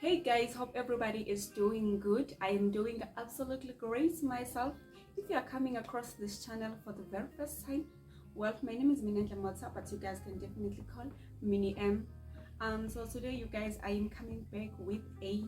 Hey guys, hope everybody is doing good. I am doing absolutely great myself. If you are coming across this channel for the very first time, well, my name is Minentle Motsa, but you guys can definitely call Mini M. So today, you guys, I am coming back with a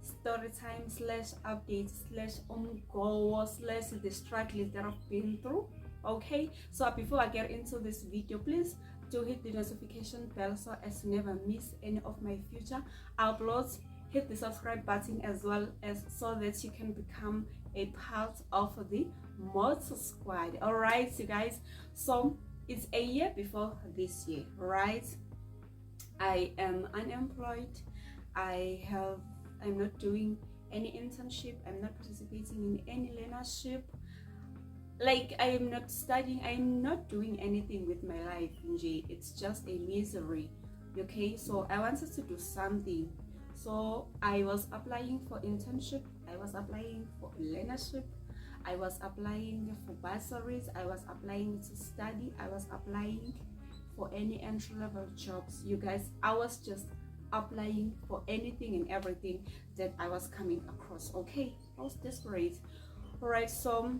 story time slash update slash umgo slash the struggles that I've been through. Okay, so before I get into this video, please do hit the notification bell so as to never miss any of my future uploads. Hit the subscribe button as well as so that you can become a part of the Motor Squad. All right, you guys, so it's a year before this year, right? I am unemployed. I'm not doing any internship. I'm not participating in any learnership. Like, I am not studying. I'm not doing anything with my life. It's just a misery. Okay, so I wanted to do something. So I was applying for internship. I was applying for learnership. I was applying for bursaries. I was applying to study. I was applying for any entry-level jobs. You guys, I was just applying for anything and everything that I was coming across. Okay, I was desperate. All right, so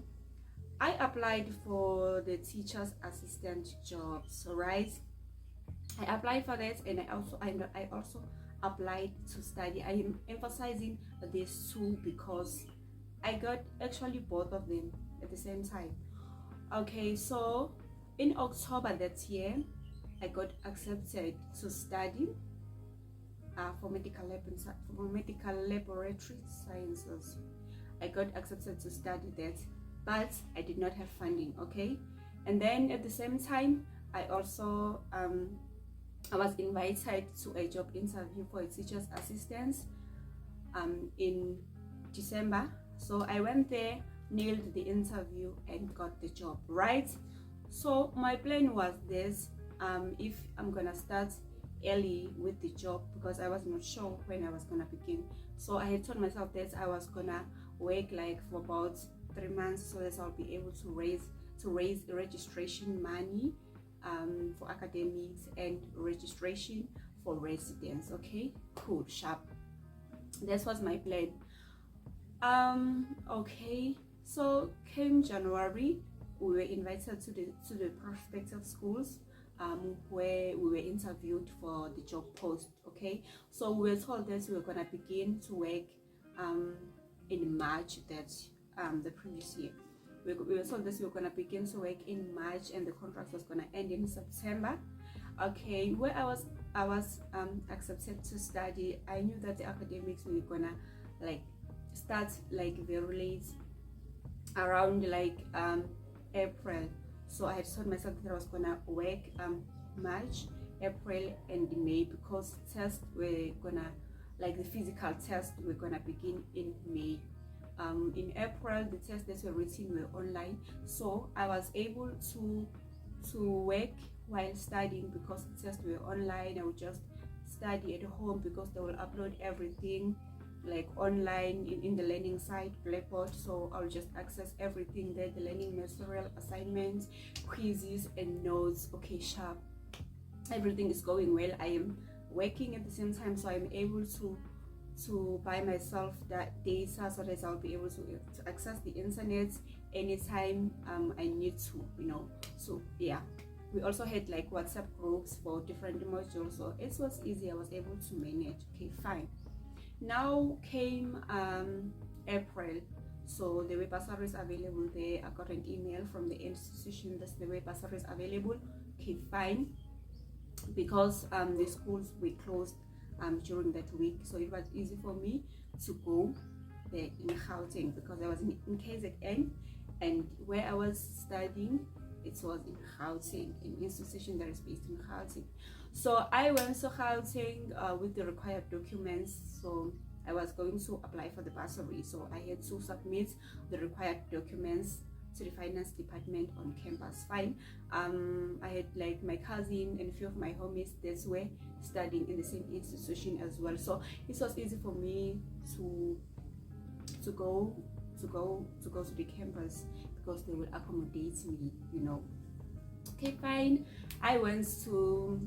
I applied for the teacher's assistant jobs. All right, I applied for that, and I also applied to study. I am emphasizing these two because I got actually both of them at the same time. Okay, so in October that year, I got accepted to study for medical laboratory sciences. I got accepted to study that, but I did not have funding. Okay, and then at the same time, I also I was invited to a job interview for a teacher's assistant in December. So I went there, nailed the interview, and got the job. Right. So my plan was this. If I'm gonna start early with the job, because I was not sure when I was gonna begin, so I had told myself that I was gonna work like for about 3 months so that I'll be able to raise registration money for academics and registration for residents. Okay, cool, sharp. That was my plan. Okay, so came January, we were invited to the prospective schools where we were interviewed for the job post. Okay, so we were told that we were gonna begin to work in March, that the previous year. We were told that we were gonna begin to work in March, and the contract was gonna end in September. Okay, where I was accepted to study, I knew that the academics were gonna like start like very late, around like April. So I had told myself that I was gonna work March, April, and May, because tests were gonna, like the physical test, were gonna begin in May. In April, the tests that were written were online, so I was able to work while studying because the tests were online. I would just study at home because they will upload everything like online in the learning site Blackboard, so I'll just access everything there, the learning material, assignments, quizzes, and notes. Okay, sharp, everything is going well. I am working at the same time, so I'm able to buy myself that data so that I'll be able to access the internet anytime I need to, so yeah. We also had like WhatsApp groups for different modules, so it was easy. I was able to manage. Okay, fine. Now came April, so the web bursaries available there. I got an email from the institution that the web bursaries available. Okay, fine, because the schools were closed during that week, so it was easy for me to go there in Gauteng, because I was in KZN, and where I was studying, it was in Gauteng, an institution that is based in Gauteng. So I went to Gauteng with the required documents. So I was going to apply for the bursary, so I had to submit the required documents to the finance department on campus. Fine. I had like my cousin and a few of my homies that were studying in the same institution as well, so it was easy for me to go to the campus because they will accommodate me. Okay, fine. I went to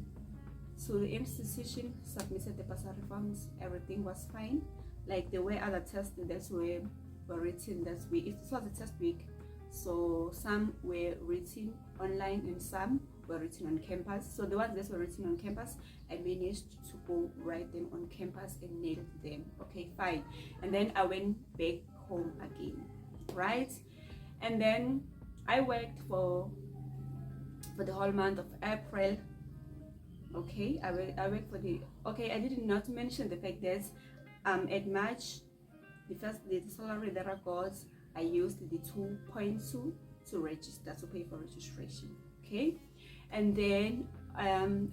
So the institution submitted the bursary forms, everything was fine. Like the way other tests that were written that week, it was a test week, so some were written online and some were written on campus. So the ones that were written on campus, I managed to go write them on campus and nail them. Okay, fine. And then I went back home again, right? And then I worked for the whole month of April. Okay, I worked for the, okay, I did not mention the fact that at March, the salary that I got, I used the 2.2 to register, to pay for registration. Okay, and then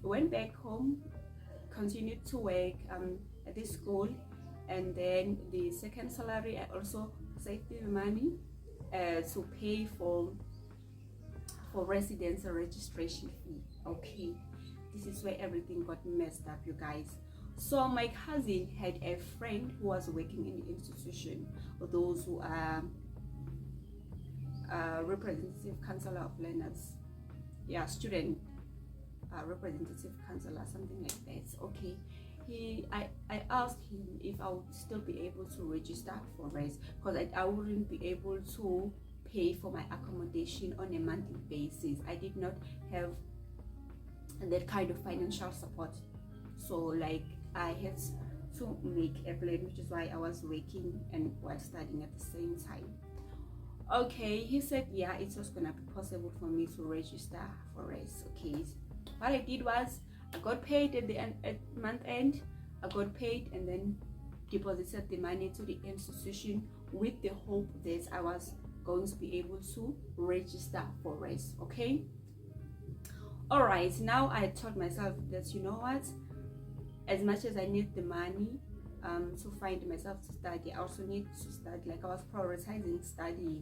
went back home, continued to work at this school, and then the second salary I also saved the money to pay for residence registration fee. Okay, this is where everything got messed up, you guys. So my cousin had a friend who was working in the institution, or those who are representative counselor of learners, yeah, student representative counselor, something like that. Okay, I asked him if I would still be able to register for res, because I wouldn't be able to pay for my accommodation on a monthly basis. I did not have that kind of financial support, so like I had to make a plan, which is why I was working and while studying at the same time. Okay, he said yeah, it was gonna be possible for me to register for res. Okay, what I did was I got paid at the end, at month end. I got paid and then deposited the money to the institution with the hope that I was going to be able to register for res. Okay, all right, now I told myself that, you know what, as much as I need the money to find myself to study, I also need to study. Like I was prioritizing studying,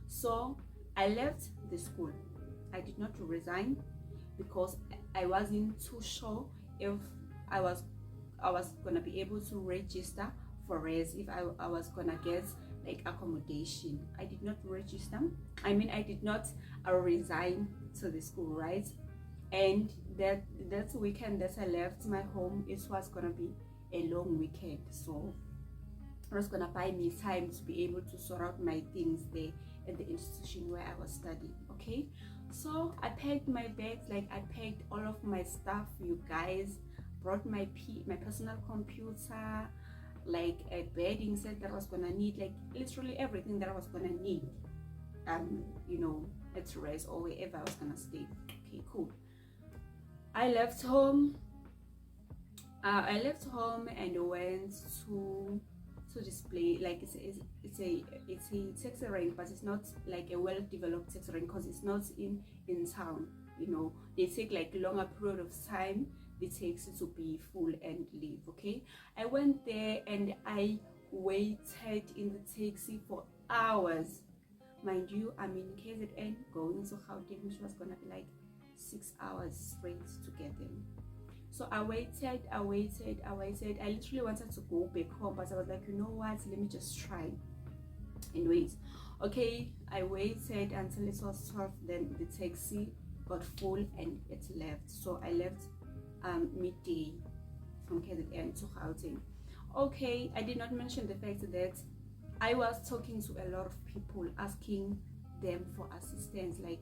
so I left the school. I did not resign because I wasn't too sure if I was gonna be able to register for res, if I was gonna get like accommodation. I did not register. I mean, I did not resign to the school, right? And that weekend that I left my home, it was gonna be a long weekend, so it was gonna buy me time to be able to sort out my things there at the institution where I was studying. Okay, so I packed my bags, like I packed all of my stuff, you guys. Brought my personal computer, like a bedding set that I was gonna need, like literally everything that I was gonna need, you know, at res or wherever I was gonna stay. Okay, cool. I left home and went to this place. Like it's a taxi rank, but it's not like a well-developed taxi rank because it's not in town. You know, they take like longer period of time, the taxi to be full and leave. Okay, I went there and I waited in the taxi for hours. Mind you, I'm in KZN going to Gauteng, which was gonna be like 6 hours straight to get them. So I waited. I literally wanted to go back home, but I was like, you know what, let me just try and wait. Okay, I waited until it was 12, then the taxi got full and it left. So I left midday from KZN to Gauteng. Okay, I did not mention the fact that I was talking to a lot of people, asking them for assistance, like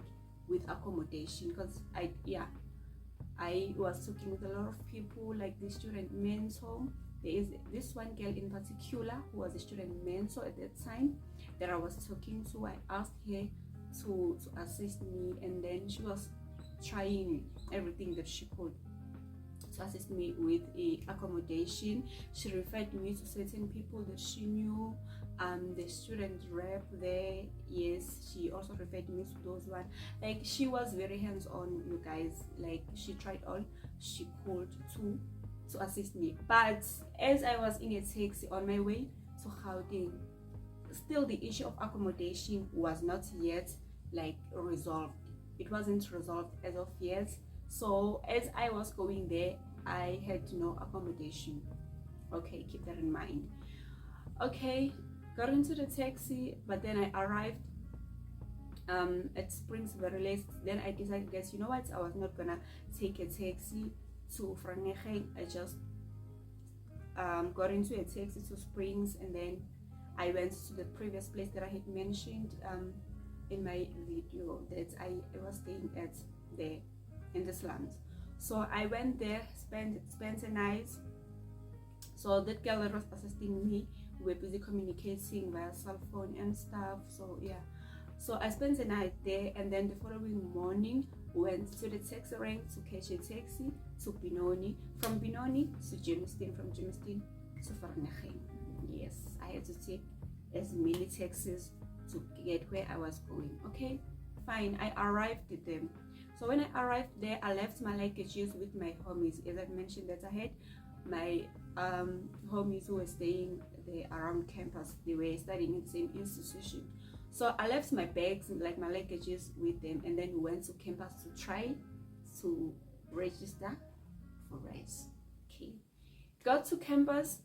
with accommodation, because I was talking with a lot of people, like the student mentor. There is this one girl in particular who was a student mentor at that time that I was talking to. I asked her to assist me, and then she was trying everything that she could to assist me with a accommodation. She referred me to certain people that she knew. The student rep there, yes, she also referred me to those one. Like she was very hands-on, you guys. Like she tried all she could to assist me. But as I was in a taxi on my way to Gauteng, still the issue of accommodation was not yet like resolved. It wasn't resolved as of yet. So as I was going there, I had no accommodation. Okay, keep that in mind. Okay, got into the taxi, but then I arrived at Springs very late. Then I decided, guys, you know what, I was not gonna take a taxi to Vereeniging. I just got into a taxi to Springs, and then I went to the previous place that I had mentioned in my video that I was staying at there in the slums. So I went there, spent a night. So that girl that was assisting me, we were busy communicating via cell phone and stuff. So yeah, so I spent the night there, and then the following morning went to the taxi rank to catch a taxi to Benoni, from Benoni to Jamestown, from Jamestown to Vereeniging. Yes, I had to take as many taxis to get where I was going. Okay, fine, I arrived at them. So when I arrived there, I left my luggages with my homies. As I mentioned that I had my homies who were staying there around campus. They were studying in the same institution. So I left my bags, like my luggages, with them, and then we went to campus to try to register for res. Okay, got to campus.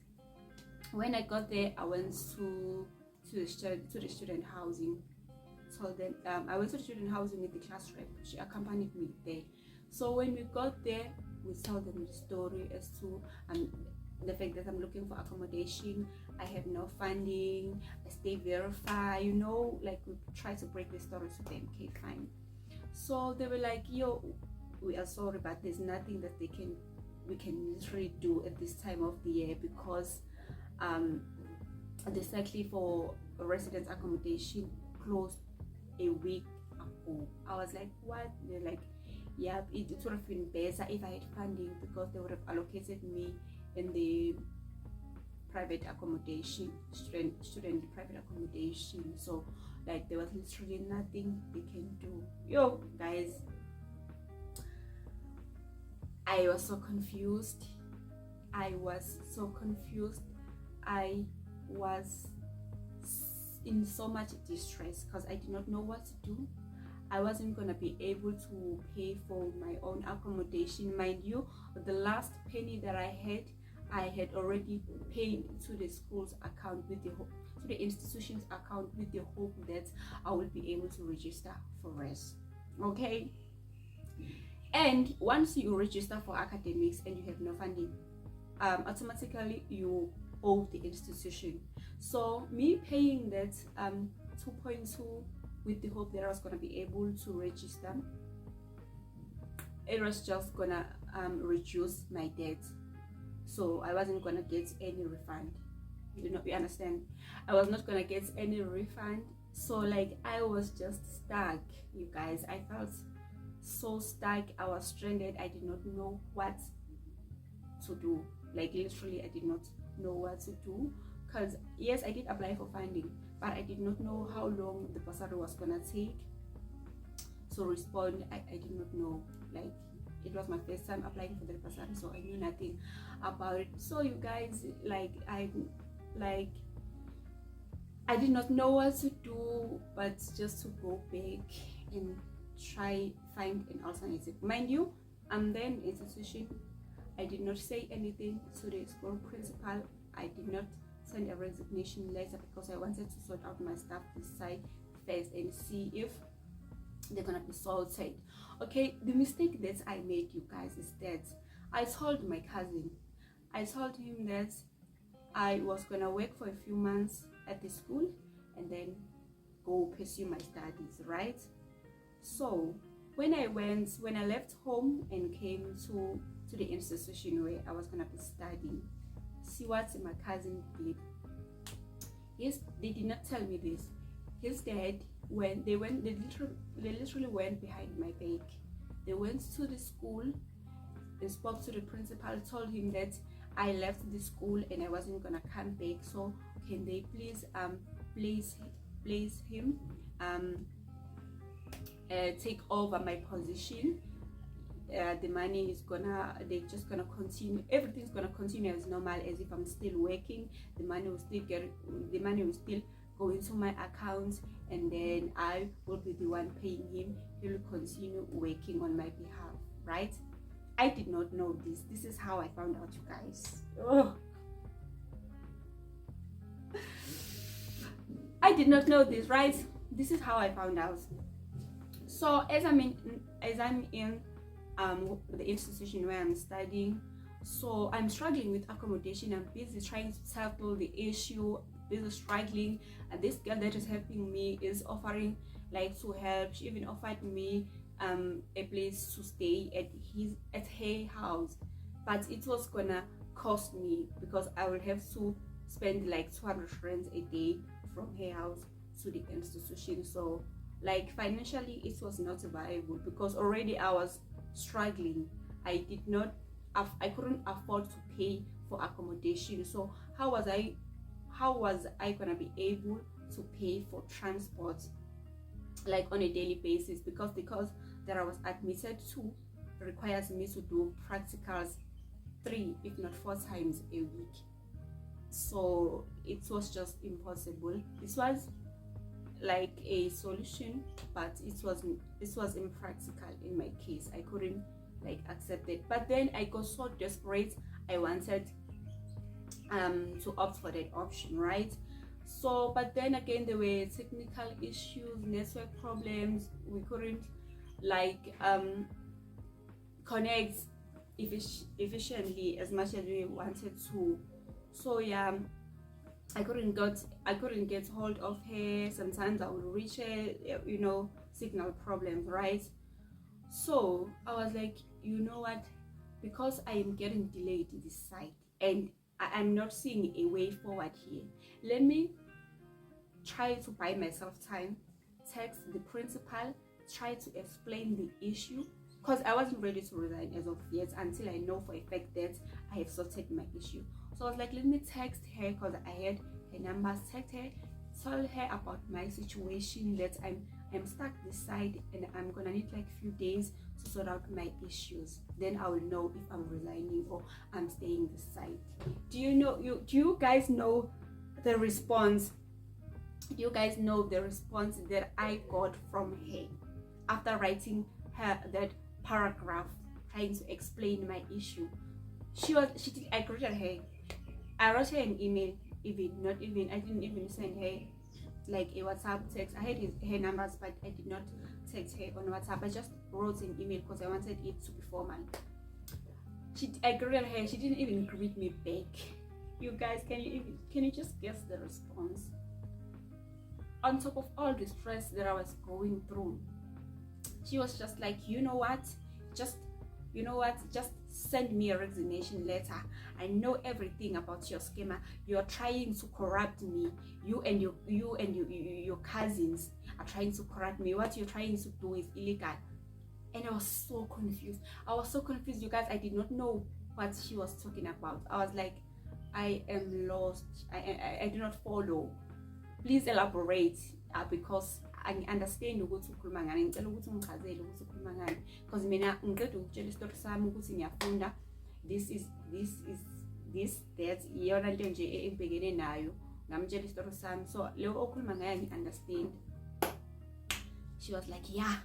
When I got there, I went to the student housing. Told them I went to the student housing with the class rep. She accompanied me there. So when we got there, we told them the story as to the fact that I'm looking for accommodation, I have no funding, I stay verified, you know, like we try to break the story to them. Okay, fine. So they were like, yo, we are sorry, but there's nothing that we can literally do at this time of the year, because the circle for residence accommodation closed a week ago. I was like, what? They're like, yeah, it would have been better if I had funding, because they would have allocated me in the private accommodation, student private accommodation. So like there was literally nothing they can do. Yo guys, I was so confused. I was in so much distress because I did not know what to do. I wasn't gonna be able to pay for my own accommodation. Mind you, the last penny that I had already paid to the school's account with the hope, to the institution's account, with the hope that I will be able to register for res. Okay. And once you register for academics and you have no funding, automatically you owe the institution. So me paying that 2.2 with the hope that I was gonna be able to register, it was just gonna reduce my debt. So I wasn't gonna get any refund. You understand? I was not gonna get any refund. So like I was just stuck, you guys. I felt so stuck. I was stranded. I did not know what to do. Like literally, I did not know what to do. Because yes, I did apply for funding, but I did not know how long the bursary was gonna take to respond. I did not know. Like it was my first time applying for the bursary, so I knew nothing about it. So you guys, I did not know what to do, but just to go back and try find an alternative. Mind you, I'm then institution. I did not say anything to the school principal. I did not send a resignation letter because I wanted to sort out my stuff this side first and see if they're gonna be sorted. Okay, the mistake that I made, you guys, is that I told my cousin, I told him that I was gonna work for a few months at the school and then go pursue my studies, right? So when I left home and came to the institution where I was gonna be studying, see what my cousin did. Yes, they did not tell me this. His dad, when they literally went behind my back. They went to the school, they spoke to the principal, told him that I left the school and I wasn't gonna come back. So can they please place him take over my position. The money is they're just gonna continue, everything's gonna continue as normal, as if I'm still working. The money will still go into my account, and then I will be the one paying him. He will continue working on my behalf, right? I did not know this. This is how I found out, you guys. Oh. I did not know this, right? This is how I found out. So as I'm in the institution where I'm studying. So I'm struggling with accommodation. I'm busy trying to tackle the issue, busy struggling, and this girl that is helping me is offering like to help. She even offered me a place to stay at her house, but it was gonna cost me because I would have to spend like 200 rands a day from her house to the institution. So like financially it was not viable because already I was struggling. I couldn't afford to pay for accommodation. So how was I gonna be able to pay for transport like on a daily basis, because that I was admitted to requires me to do practicals 3 if not 4 times a week. So it was just impossible. This was like a solution, but it was impractical in my case. I couldn't like accept it. But then I got so desperate, I wanted to opt for that option, right? So but then again there were technical issues, network problems. We couldn't like connect efficiently as much as we wanted to. So yeah, I couldn't get hold of her. Sometimes I would reach her, signal problems, right? So I was like, you know what? Because I am getting delayed this side and I'm not seeing a way forward here, let me try to buy myself time, text the principal, try to explain the issue, because I wasn't ready to resign as of yet until I know for a fact that I have sorted my issue. So I was like, let me text her because I had her number, text her, tell her about my situation, that I'm stuck this side and I'm gonna need like a few days to sort out my issues. Then I will know if I'm resigning or I'm staying this side. Do you guys know the response? Do you guys know the response that I got from her after writing her that paragraph trying to explain my issue? I greeted her. I wrote her an email, I didn't even send her like a WhatsApp text. I had her numbers, but I did not text her on WhatsApp. I just wrote an email because I wanted it to be formal. I greeted her. She didn't even greet me back. You guys, can you just guess the response? On top of all the stress that I was going through, she was just like, you know what, just send me a resignation letter. I know everything about your schema. You're trying to corrupt me. You and your cousins are trying to corrupt me. What you're trying to do is illegal. And I was so confused, you guys. I did not know what she was talking about. I was like, I am lost. I do not follow. Please elaborate, because I understand ukuthi ukhuluma ngani. Ngicela ukuthi ungichazele ukuthi ukhuluma ngani, because mina ngiqeda ukutshela isitori sami ukuthi ngiyafunda, this that iyona nto nje engibhekene nayo, ngamtshela isitori sami. So leyo okhuluma ngayo ngi-understand. She was like, yeah,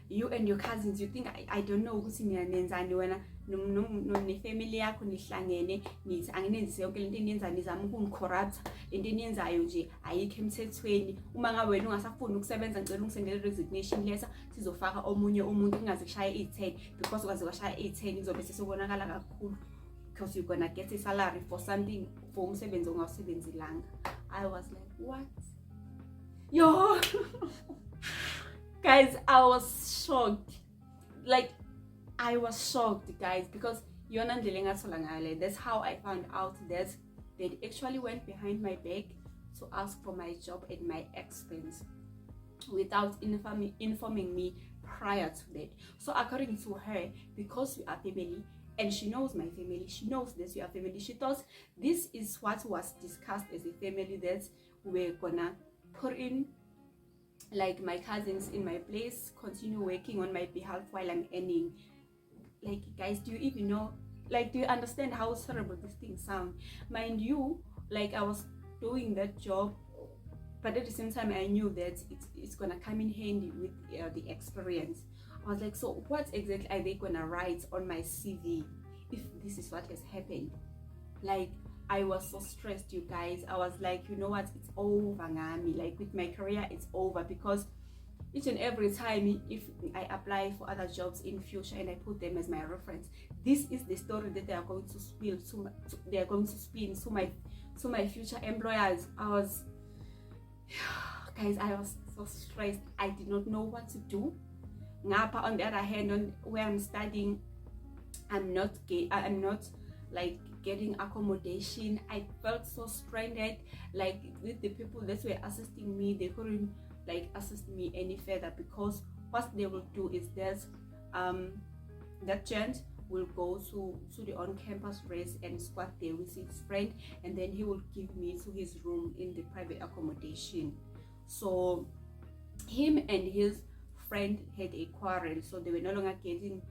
you and your cousins, you think I don't know ukuthi mina nenzani, wena nefamily yakho nihlangene nithi anginenzise yonke lento eniyenzayo, nizama ukungicorrupt. Lento eniyenzayo nje ayikho emthethweni. Uma ngabe wena ungasafuni ukusebenza, ngicela ungisendele resignation letter, sizofaka omunye umuntu. Kungaze kushaye i-10, because kwaze kwashaya i-10 izobe sesibonakala kakhulu, because you're gonna get a salary for something, for umsebenzi ongawusebenzilanga. I was like, what? Yo guys, I was shocked. Like, I was shocked, guys, because that's how I found out that they actually went behind my back to ask for my job at my expense without informing me prior to that. So according to her, because we are family and she knows my family, she knows that we are family, she thought this is what was discussed as a family, that we're gonna put in like my cousins in my place, continue working on my behalf while I'm earning. Like, guys, do you even know, like, do you understand how terrible these things sound? Mind you, like, I was doing that job, but at the same time I knew that it's gonna come in handy with the experience. I was like, so what exactly are they gonna write on my CV if this is what has happened? Like, I was so stressed, you guys. I was like, you know what, it's over, ngami. Like, with my career it's over, because each and every time if I apply for other jobs in future and I put them as my reference, this is the story that they are going to spill they are going to spin to my future employers. I was guys, I was so stressed. I did not know what to do. Ngapa, on the other hand, where I'm studying, I'm not like getting accommodation. I felt so stranded. Like with the people that were assisting me, they couldn't like assist me any further, because what they will do is that gent will go to the on-campus race and squat there with his friend, and then he will give me to his room in the private accommodation. So him and his friend had a quarrel, so they were no longer getting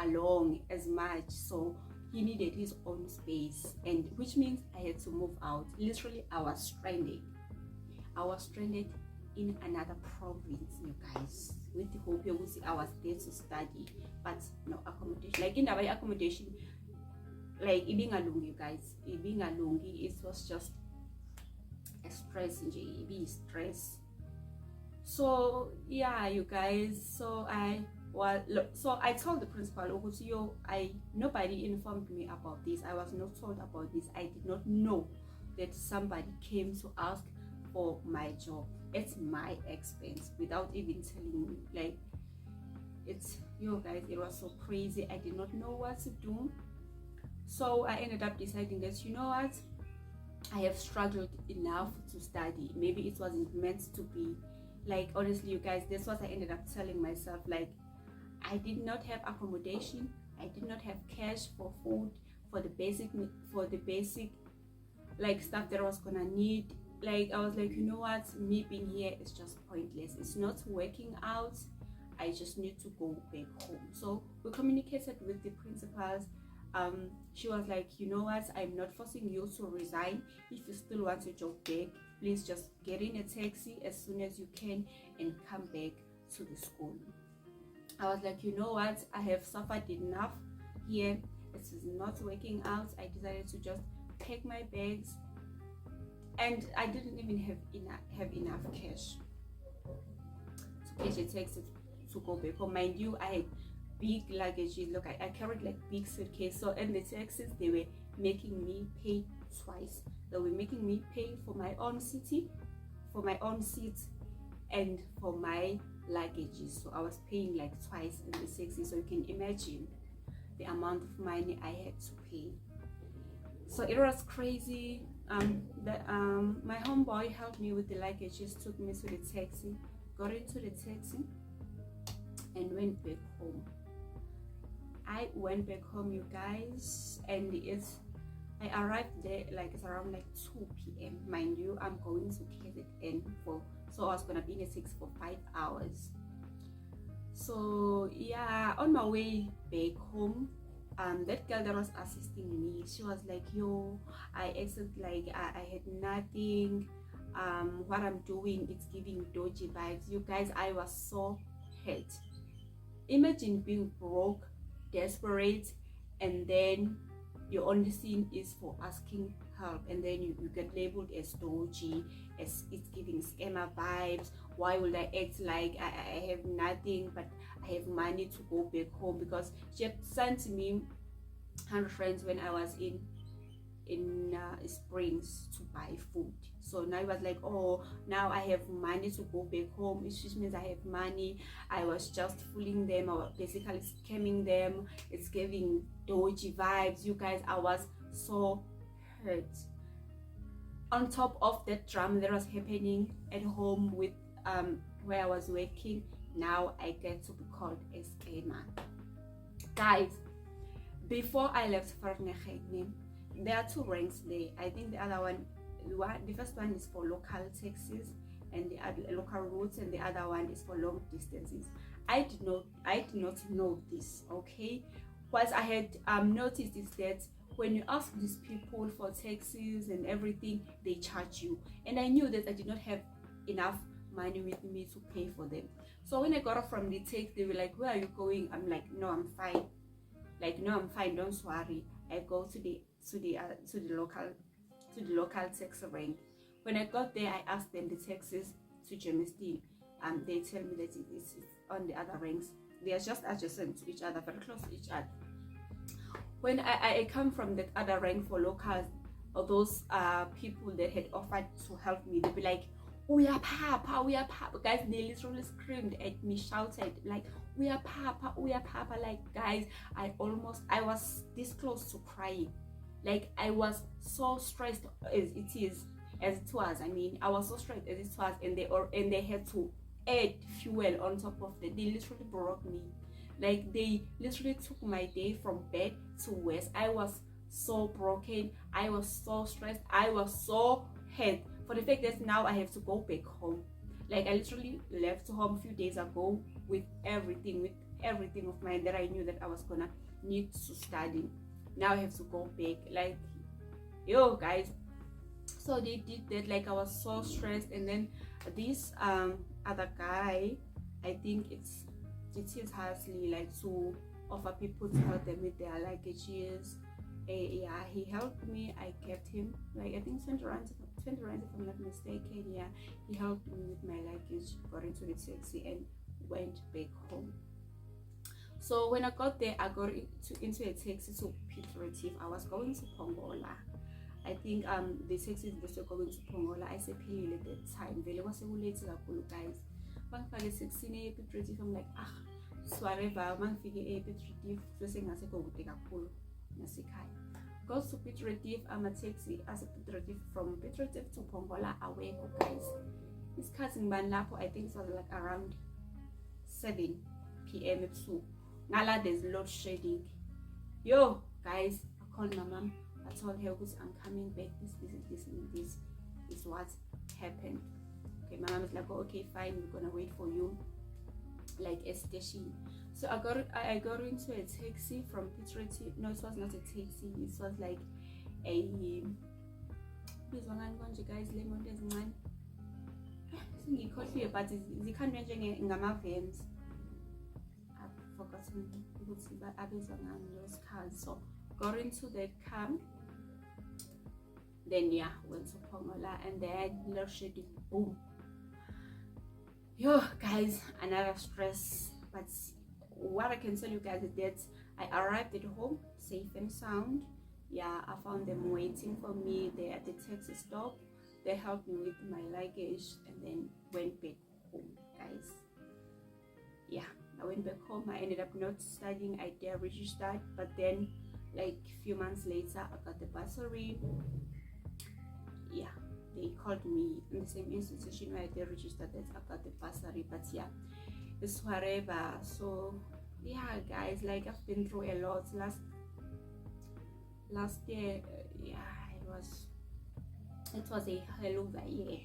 along as much. So he needed his own space, and which means I had to move out. Literally, I was stranded in another province, you guys, with the hope you will see I was there to study, but no accommodation. Like in our accommodation, like being alone, you guys, being alone, it was just a stress, stress. So yeah, you guys, so I told the principal, nobody informed me about this. I was not told about this. I did not know that somebody came to ask for my job at my expense without even telling me. Like, it's, you guys, it was so crazy. I did not know what to do. So I ended up deciding that, you know what, I have struggled enough to study. Maybe it wasn't meant to be. Like, honestly, you guys, that's what I ended up telling myself. Like, I did not have accommodation, I did not have cash for food, for the basic like stuff that I was gonna need. Like, I was like, you know what, me being here is just pointless. It's not working out. I just need to go back home. So we communicated with the principals. She was like, you know what, I'm not forcing you to resign. If you still want your job back, please just get in a taxi as soon as you can and come back to the school. I was like, you know what, I have suffered enough here. It is not working out. I decided to just pack my bags, and I didn't even have enough cash to catch a taxi to go back home. Mind you, I had big luggage. Look, I carried like big suitcase. So in the taxis, they were making me pay twice. They were making me pay for my own seat, and for my luggages. So I was paying like twice in the taxi. So you can imagine the amount of money I had to pay. So it was crazy. My homeboy helped me with the luggages, took me to the taxi, got into the taxi, and went back home. I went back home, you guys, and I arrived there like it's around like 2 p.m. Mind you, I'm going to KZN so I was gonna be in a taxi for 5 hours. So yeah, on my way back home, that girl that was assisting me, she was like, yo, I acted like I had nothing. What I'm doing, it's giving dodgy vibes. You guys, I was so hurt. Imagine being broke, desperate, and then your only sin is for asking help, and then you get labeled as dodgy, as it's giving scammer vibes. Why would I act like I have nothing but I have money to go back home? Because she had sent me 100 friends when I was in Springs to buy food. So now it was like, oh, now I have money to go back home. It just means I have money. I was just fooling them, or basically scamming them. It's giving dodgy vibes. You guys, I was so hurt. On top of that drama that was happening at home with where I was working, now I get to be called a scammer. Guys, before I left Farnegene, there are 2 ranks there. I think the other one, the first one is for local taxis and the other local routes, and the other one is for long distances. I did not know this. Okay, what I had noticed is that when you ask these people for taxis and everything, they charge you, and I knew that I did not have enough money with me to pay for them. So when I got off from the taxi, they were like, where are you going? I'm like, no, I'm fine. Like, no, I'm fine, don't worry. I go to the local taxi rank. When I got there, I asked them the taxis to Germiston. they tell me that it is on the other ranks. They are just adjacent to each other, very close to each other. When I come from that other rank for locals, or those people that had offered to help me, they'd be like, we are Papa, we are Papa. Guys, they literally screamed at me, shouted like, we are Papa, we are Papa. Like, guys, I was this close to crying. Like, I was so stressed as it was. I mean, I was so stressed as it was, and they had to add fuel on top of that. They literally broke me. Like, they literally took my day from bad to worse. I was so broken, I was so stressed, I was so hurt for the fact that now I have to go back home. Like, I literally left home a few days ago with everything of mine that I knew that I was gonna need to study. Now I have to go back. Like, yo guys, so they did that. Like, I was so stressed. And then this other guy, I think it's his hardly like to offer people to help them with their luggages. Yeah, he helped me. I kept him, like, I think 20 rand if I'm not mistaken. Yeah, he helped me with my luggage, got into the taxi and went back home. So when I got there, I got into a taxi to Piet Retief. I was going to Pongola. I think the taxis that were going to Pongola, I said at that time. Vele was a late guys. Bangifake esekusini e-Piet Retief, I'm like, whatever, mangifike e-Piet Retief bese ngasekho kude kakhulu nasekhaya. Goes to Piet Retief, I'm a taxi as a Piet Retief, from Piet Retief to Pongola aweko guys. Isikhathi ngibani lapho, I think it was like around 7 p.m. ebusuku. Ngala there's load shedding. Yo guys, I called my mom. I told her, I'm coming back. This is what happened. Okay, my mom is like, oh, okay, fine, we're gonna wait for you, like a station. So I got into a taxi from Piet Retief. No, it was not a taxi, it was like a guys, lemon ezincane singikhohliwe, but zikhandwe ngama-vans. I've forgotten ukuthi abizwa ngani those cars. So got into that car, then yeah, went to Pongola, and then load shedding, boom. Yo guys, another stress. But what I can tell you guys is that I arrived at home safe and sound. Yeah, I found them waiting for me there at the taxi stop. They helped me with my luggage and then went back home, guys. Yeah, I went back home. I ended up not studying. I did registered, but then like a few months later I got the bursary. Yeah, they called me in the same institution where they registered that I got the bursary. But yeah, it's whatever. So yeah guys, like, I've been through a lot. Last year, yeah, it was a hell of a year.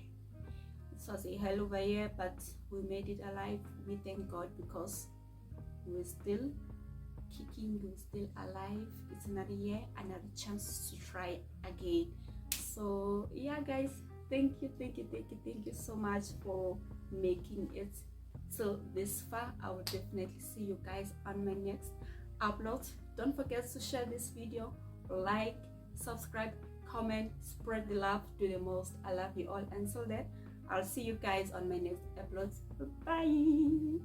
It was a hell of a year, but we made it alive. We thank God, because we're still kicking, we're still alive. It's another year, another chance to try again. So yeah guys, thank you so much for making it so this far. I will definitely see you guys on my next upload. Don't forget to share this video, like, subscribe, comment, spread the love, do the most. I love you all. Until then, I'll see you guys on my next upload. Bye.